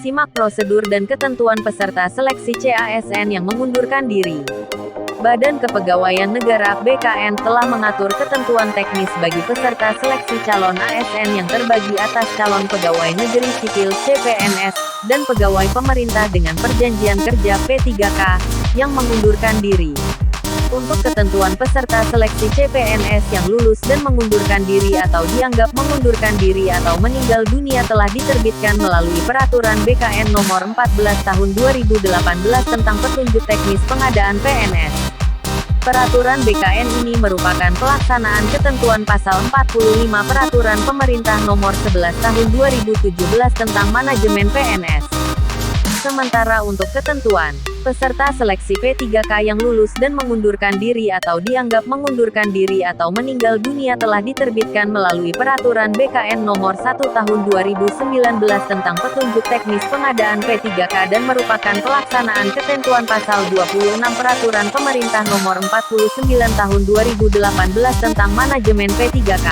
Simak prosedur dan ketentuan peserta seleksi CASN yang mengundurkan diri. Badan Kepegawaian Negara (BKN) telah mengatur ketentuan teknis bagi peserta seleksi calon ASN yang terbagi atas calon pegawai negeri sipil (CPNS) dan pegawai pemerintah dengan perjanjian kerja P3K yang mengundurkan diri. Untuk ketentuan peserta seleksi CPNS yang lulus dan mengundurkan diri atau dianggap mengundurkan diri atau meninggal dunia telah diterbitkan melalui Peraturan BKN Nomor 14 Tahun 2018 tentang petunjuk teknis pengadaan PNS. Peraturan BKN ini merupakan pelaksanaan ketentuan Pasal 45 Peraturan Pemerintah Nomor 11 Tahun 2017 tentang manajemen PNS. Sementara untuk ketentuan peserta seleksi P3K yang lulus dan mengundurkan diri atau dianggap mengundurkan diri atau meninggal dunia telah diterbitkan melalui Peraturan BKN Nomor 1 Tahun 2019 tentang petunjuk teknis pengadaan P3K dan merupakan pelaksanaan ketentuan Pasal 26 Peraturan Pemerintah Nomor 49 Tahun 2018 tentang manajemen P3K.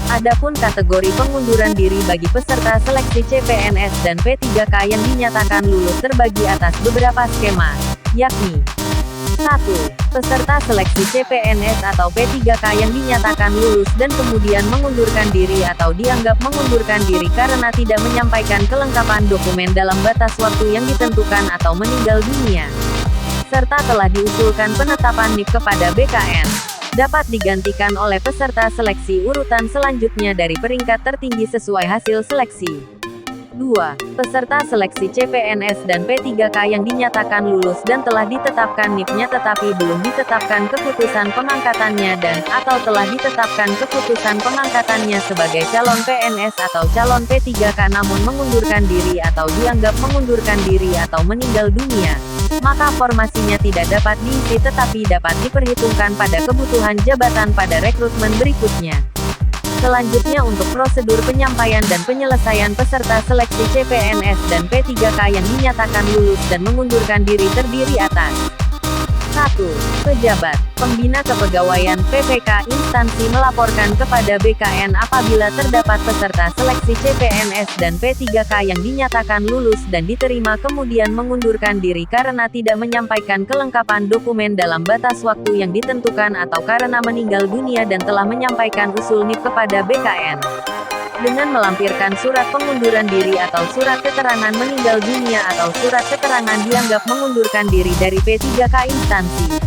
Adapun kategori pengunduran diri bagi peserta seleksi CPNS dan P3K yang dinyatakan lulus terbagi atas beberapa skema, yakni 1. Peserta seleksi CPNS atau P3K yang dinyatakan lulus dan kemudian mengundurkan diri atau dianggap mengundurkan diri karena tidak menyampaikan kelengkapan dokumen dalam batas waktu yang ditentukan atau meninggal dunia, serta telah diusulkan penetapan NIP kepada BKN. Dapat digantikan oleh peserta seleksi urutan selanjutnya dari peringkat tertinggi sesuai hasil seleksi. 2. Peserta seleksi CPNS dan P3K yang dinyatakan lulus dan telah ditetapkan NIP-nya tetapi belum ditetapkan keputusan pengangkatannya dan atau telah ditetapkan keputusan pengangkatannya sebagai calon PNS atau calon P3K namun mengundurkan diri atau dianggap mengundurkan diri atau meninggal dunia, maka formasinya tidak dapat diisi tetapi dapat diperhitungkan pada kebutuhan jabatan pada rekrutmen berikutnya. Selanjutnya untuk prosedur penyampaian dan penyelesaian peserta seleksi CPNS dan P3K yang dinyatakan lulus dan mengundurkan diri terdiri atas 1. Pejabat, pembina kepegawaian PPK instansi melaporkan kepada BKN apabila terdapat peserta seleksi CPNS dan P3K yang dinyatakan lulus dan diterima kemudian mengundurkan diri karena tidak menyampaikan kelengkapan dokumen dalam batas waktu yang ditentukan atau karena meninggal dunia dan telah menyampaikan usul NIP kepada BKN. Dengan melampirkan surat pengunduran diri atau surat keterangan meninggal dunia atau surat keterangan dianggap mengundurkan diri dari P3K instansi.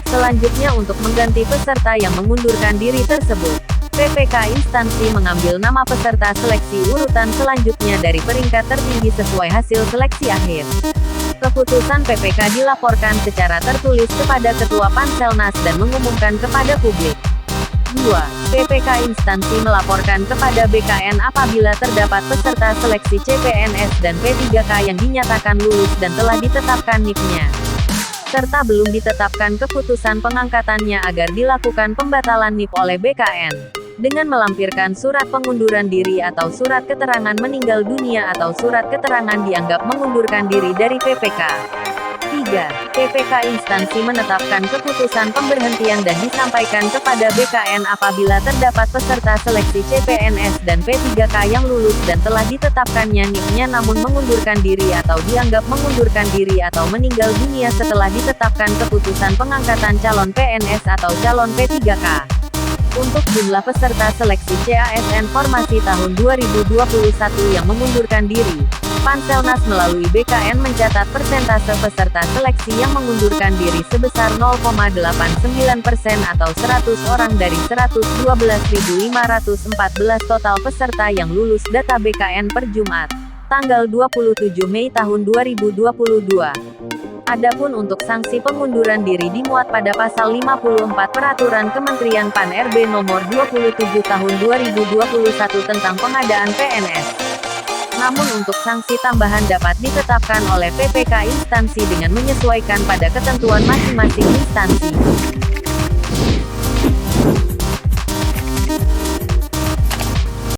Selanjutnya untuk mengganti peserta yang mengundurkan diri tersebut, PPK instansi mengambil nama peserta seleksi urutan selanjutnya dari peringkat tertinggi sesuai hasil seleksi akhir. Keputusan PPK dilaporkan secara tertulis kepada Ketua Panselnas dan mengumumkan kepada publik. 2. PPK instansi melaporkan kepada BKN apabila terdapat peserta seleksi CPNS dan P3K yang dinyatakan lulus dan telah ditetapkan NIP-nya, serta belum ditetapkan keputusan pengangkatannya agar dilakukan pembatalan NIP oleh BKN, dengan melampirkan surat pengunduran diri atau surat keterangan meninggal dunia atau surat keterangan dianggap mengundurkan diri dari PPK. 3. PPK instansi menetapkan keputusan pemberhentian dan disampaikan kepada BKN apabila terdapat peserta seleksi CPNS dan P3K yang lulus dan telah ditetapkannya NIP-nya namun mengundurkan diri atau dianggap mengundurkan diri atau meninggal dunia setelah ditetapkan keputusan pengangkatan calon PNS atau calon P3K. Untuk jumlah peserta seleksi CASN formasi tahun 2021 yang mengundurkan diri, Panselnas melalui BKN mencatat persentase peserta seleksi yang mengundurkan diri sebesar 0,89% atau 100 orang dari 112.514 total peserta yang lulus data BKN per Jumat, tanggal 27 Mei tahun 2022. Adapun untuk sanksi pengunduran diri dimuat pada Pasal 54 Peraturan Kementerian Pan-RB Nomor 27 Tahun 2021 tentang pengadaan PNS. Namun untuk sanksi tambahan dapat ditetapkan oleh PPK instansi dengan menyesuaikan pada ketentuan masing-masing instansi.